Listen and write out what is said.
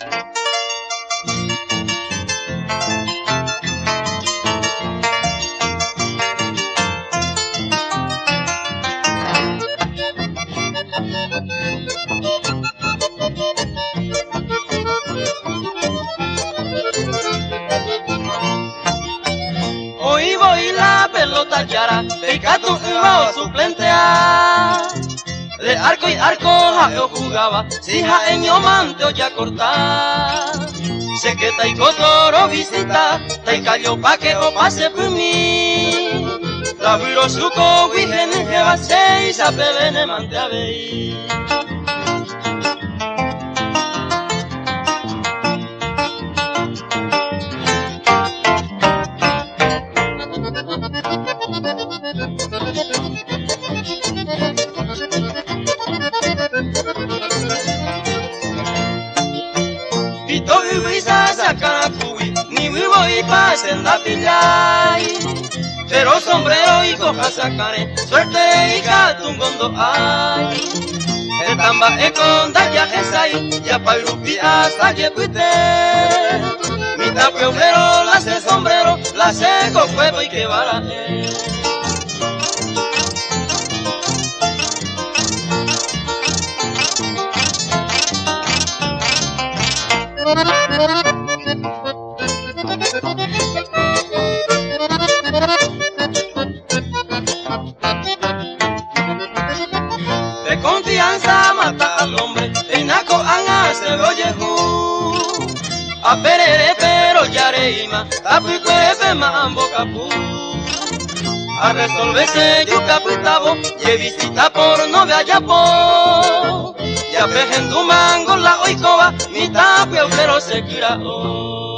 Hoy voy la pelota yara, de gato un suplente a. De arco y arco ja yo jugaba, si ja en yo manteo ya cortar. Sé que taiko toro visita, taikayo pa que o pase por mí. La viro suko wihene que va se y sapelene mante a ver. Pito y brisa sacan a cubi, ni vivo y pasen la pillay. Pero sombrero y coja sacane, suerte y catungondo ay. El tamba e con daya jesay, ya pa' irupi hasta yepuite. Mi tapeomero, la se sombrero, la se con huevo y que baraje. De confianza mata al hombre, en naco anga se lo yehu. A perere pero yareima, tapi cuepe mambo capu. A resolverse yo capitavo, y visita por novia ya po. Ya pejen tu mango la oicoba, mi tapio pero se kira oh.